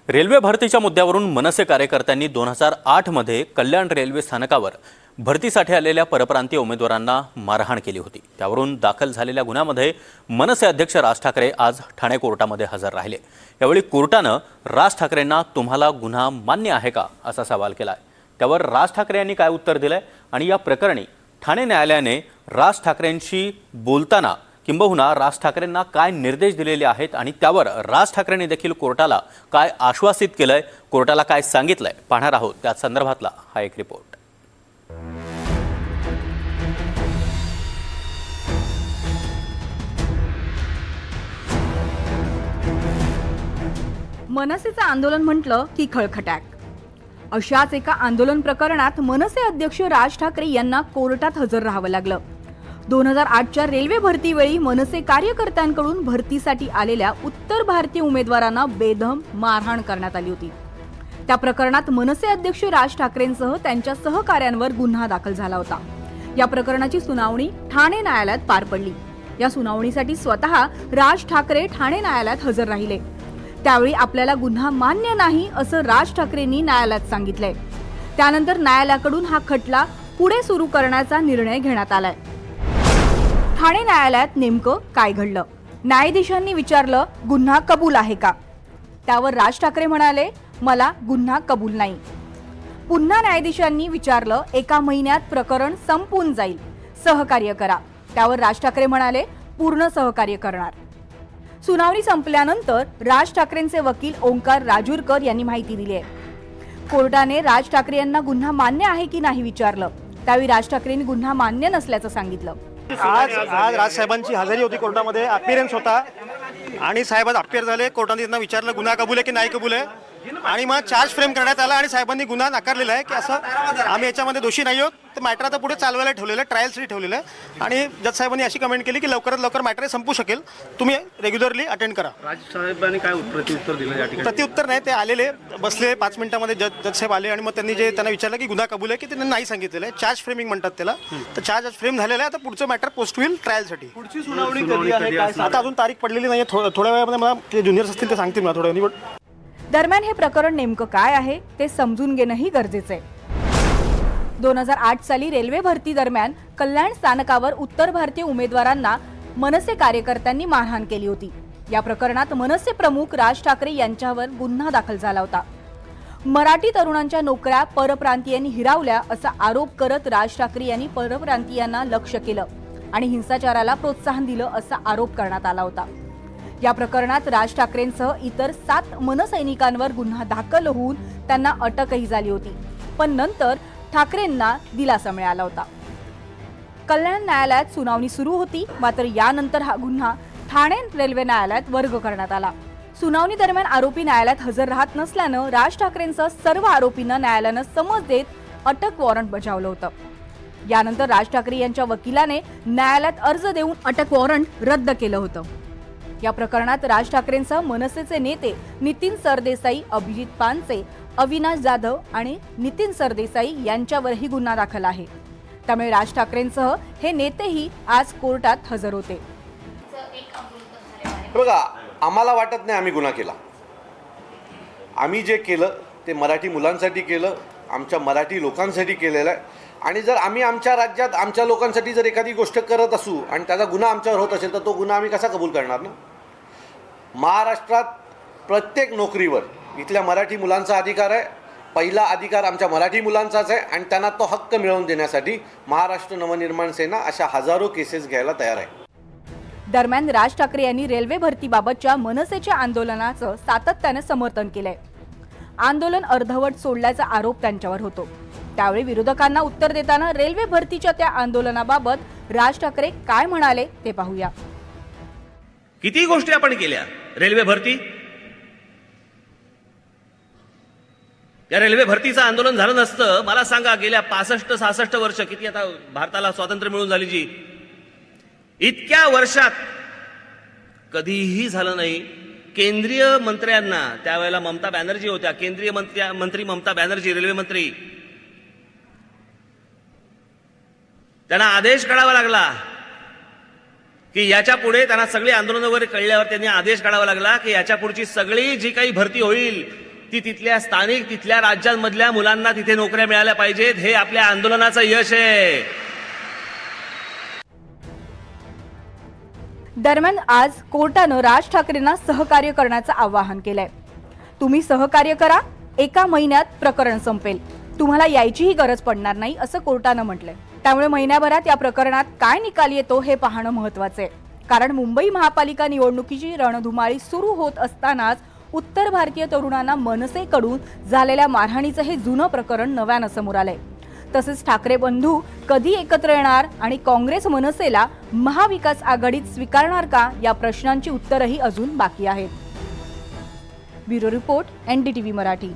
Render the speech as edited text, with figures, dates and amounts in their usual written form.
Railway भरतीच्या मुद्द्यावरून मनसे कार्यकर्त्यांनी 2008 मध्ये कल्याण रेल्वे स्थानकावर भरतीसाठी आलेल्या परप्रांतीय उमेदवारांना मारहाण केली होती। त्यावरून दाखल झालेल्या गुन्ह्यामध्ये मनसे अध्यक्ष राज ठाकरे आज ठाणे कोर्टामध्ये हजर राहिले। यावेळी कोर्टानं राज ठाकरेंना तुम्हाला गुन्हा मान्य आहे का असा सवाल केलाय। त्यावर राज ठाकरे यांनी काय उत्तर दिलंय आणि या प्रकरणी ठाणे न्यायालयाने राज ठाकरेंशी बोलताना किंबहुना राज ठाकरेंना काय निर्देश दिलेले आहेत आणि त्यावर राज ठाकरेंनी देखील कोर्टाला काय आश्वासित केलंय, कोर्टाला काय सांगितलंय पाहणार आहोत। त्या संदर्भातला हा एक रिपोर्ट। मनसेचं आंदोलन म्हटलं की खळखटाक। अशाच एका आंदोलन प्रकरणात मनसे अध्यक्ष राज ठाकरे यांना कोर्टात हजर राहावं लागलं। 2008च्या रेल्वे भरतीवेळी मनसे कार्यकर्त्यांकडून भरतीसाठी आलेल्या उत्तर भारतीय उमेदवारांना बेदम मारहाण करण्यात आली होती। त्या प्रकरणात मनसे अध्यक्ष राज ठाकरेंसह त्यांच्या सहकाऱ्यांवर गुन्हा दाखल झाला होता। या प्रकरणाची सुनावणी ठाणे न्यायालयात पार पडली। या सुनावणीसाठी स्वतः राज ठाकरे ठाणे न्यायालयात हजर राहिले। त्यावेळी आपल्याला गुन्हा मान्य नाही असं राज ठाकरेंनी न्यायालयात सांगितलंय। त्यानंतर न्यायालयाकडून हा खटला पुढे सुरू करण्याचा निर्णय घेण्यात आलाय। ठाणे न्यायालयात नेमकं काय घडलं? न्यायाधीशांनी विचारलं, गुन्हा कबूल आहे का? त्यावर राज ठाकरे म्हणाले, मला गुन्हा कबूल नाही। पुन्हा न्यायाधीशांनी विचारलं, 1 महिन्यात प्रकरण संपून जाईल, सहकार्य करा। त्यावर राज ठाकरे म्हणाले, पूर्ण सहकार्य करणार। सुनावणी संपल्यानंतर राज ठाकरेंचे वकील ओंकार राजूरकर यांनी माहिती दिली आहे। कोर्टाने राज ठाकरे यांना गुन्हा मान्य आहे की नाही विचारलं। त्यावेळी राज ठाकरेंनी गुन्हा मान्य नसल्याचं सांगितलं। आज राजसाहेबांची हजेरी होती कोर्टामध्ये, अपीअरन्स होता आणि साहेब आज अपीअर झाले। कोर्टाने त्यांना विचारलं गुन्हा कबूल आहे की नाही कबूल आहे आणि मग चार्ज फ्रेम करण्यात आला आणि साहेबांनी गुन्हा नाकारलेला आहे की असं आम्ही याच्यामध्ये दोषी नाही आहोत। तर मॅटर आता पुढे चालवायला ठेवलेलं आहे, ट्रायलसाठी ठेवलेलं आहे आणि जज साहेबांनी अशी कमेंट केली की लवकरात लवकर मॅटर संपू शकेल, तुम्ही रेग्युलरली अटेंड करा। राज साहेबांनी काय प्रत्युत्तर दिलं? या ठिकाणी प्रत्युत्तर नाही, ते आलेले बसले 5 मिनिटांमध्ये जज साहेब आले आणि मग त्यांनी त्यांना विचारलं की गुन्हा कबूल आहे की त्यांनी नाही सांगितलेलं आहे। चार्ज फ्रेमिंग म्हणतात त्याला। तर चार्ज फ्रेम झालेला आहे, आता पुढचं मॅटर पोस्ट होईल ट्रायलसाठी। पुढची सुनावणी कधी आहे? आता अजून तारीख पडलेली नाही, थोड्या वेळामध्ये मला ते ज्युनियर्स असतील ते सांगतील मला थोड्या वेळाने। दरम्यान हे प्रकरण नेमकं काय आहे ते समजून घेणंही गरजेचं आहे। 2008 साली रेल्वे भरती दरम्यान कल्याण स्थानकावर उत्तर भारतीय उमेदवारांना मनसे कार्यकर्त्यांनी मारहाण केली होती। या प्रकरणात मनसे प्रमुख राज ठाकरे यांच्यावर गुन्हा दाखल झाला होता। मराठी तरुणांच्या नोकऱ्या परप्रांतीयांनी हिरावल्या असा आरोप करत राज ठाकरे यांनी परप्रांतीयांना लक्ष्य केलं आणि हिंसाचाराला प्रोत्साहन दिलं असा आरोप करण्यात आला होता। या प्रकरणात राज ठाकरेंसह इतर 7 मनसैनिकांवर गुन्हा दाखल होऊन त्यांना अटकही झाली होती, पण नंतर ठाकरेंना दिलासा मिळाला होता। कल्याण न्यायालयात सुनावणी सुरू होती, मात्र यानंतर हा गुन्हा ठाणे रेल्वे न्यायालयात वर्ग करण्यात आला। सुनावणी दरम्यान आरोपी न्यायालयात हजर राहत नसल्यानं राज ठाकरेंसह सर्व आरोपींना न्यायालयानं समज देत अटक वॉरंट बजावलं होतं। यानंतर राज ठाकरे यांच्या वकिलाने न्यायालयात अर्ज देऊन अटक वॉरंट रद्द केलं होतं। या प्रकरणात राज ठाकरेंसह मनसेचे नेते नितीन सरदेसाई, अभिजित पानसे, अविनाश जाधव आणि नितीन सरदेसाई यांच्यावरही गुन्हा दाखल आहे। त्यामुळे राज ठाकरेंसह हे नेतेही आज कोर्टात हजर होते। बघा, आम्हाला वाटत नाही आम्ही गुन्हा केला। आम्ही जे केलं ते मराठी मुलांसाठी केलं, आमच्या मराठी लोकांसाठी केलेलं आहे आणि जर आम्ही आमच्या राज्यात आमच्या लोकांसाठी जर एखादी गोष्ट करत असू आणि त्याचा गुन्हा आमच्यावर होत असेल तर तो गुन्हा आम्ही कसा कबूल करणार ना? महाराष्ट्रात प्रत्येक नोकरीवर इथल्या मराठी मुलांचा अधिकार आहे। पहिला अधिकार आमच्या मराठी मुलांचाच आहे आणि त्यांना तो हक्क मिळवून देण्यासाठी महाराष्ट्र नवनिर्माण सेना अशा हजारो केसेस घ्यायला तयार आहे। दरम्यान राज ठाकरे यांनी रेल्वे भरतीबाबतच्या मनसेच्या आंदोलनाचं सातत्याने समर्थन केलंय। आंदोलन अर्धवट सोडल्याचा आरोप त्यांच्यावर होतो। त्यावेळी विरोधकांना उत्तर देताना रेल्वे भरतीच्या त्या आंदोलनाबाबत राज ठाकरे काय म्हणाले ते पाहूया। किती गोष्टी आपण केल्या रेल्वे भरती, या रेल्वे भरतीचं आंदोलन झालं नसतं, मला सांगा गेल्या 65-66 वर्ष, किती आता भारताला स्वातंत्र्य मिळून झाली जी, इतक्या वर्षात कधीही झालं नाही। केंद्रीय मंत्र्यांना, त्यावेळेला ममता बॅनर्जी होत्या, केंद्रीय मंत्री ममता बॅनर्जी, रेल्वे मंत्री, त्यांना आदेश काढावा लागला की याच्या पुढे, त्यांना सगळे आंदोलन वगैरे कळल्यावर त्यांनी आदेश काढावा लागला की याच्या पुढची सगळी जी काही भरती होईल ती तिथल्या स्थानिक तिथल्या राज्यांमधल्या मुलांना तिथे नोकऱ्या मिळाल्या पाहिजेत. हे आपल्या आंदोलनाचं यश आहे. दरम्यान आज कोर्टानं राज ठाकरेंना सहकार्य करण्याचं आवाहन केलंय. तुम्ही सहकार्य करा, 1 महिन्यात प्रकरण संपेल, तुम्हाला यायचीही गरज पडणार नाही असं कोर्टानं म्हटलंय. त्यामुळे महिन्याभरात या प्रकरणात काय निकाल येतो हे पाहणं महत्त्वाचं आहे. कारण मुंबई महापालिका निवडणुकीची रणधुमाळी सुरू होत असतानाच उत्तर भारतीय तरुणांना मनसेकडून झालेल्या मारहाणीचं हे जुनं प्रकरण नव्यानं समोर आलंय. तसेच ठाकरे बंधू कधी एकत्र येणार आणि काँग्रेस मनसेला महाविकास आघाडीत स्वीकारणार का या प्रश्नांची उत्तरही अजून बाकी आहेत. Bureau report, NDTV Marathi.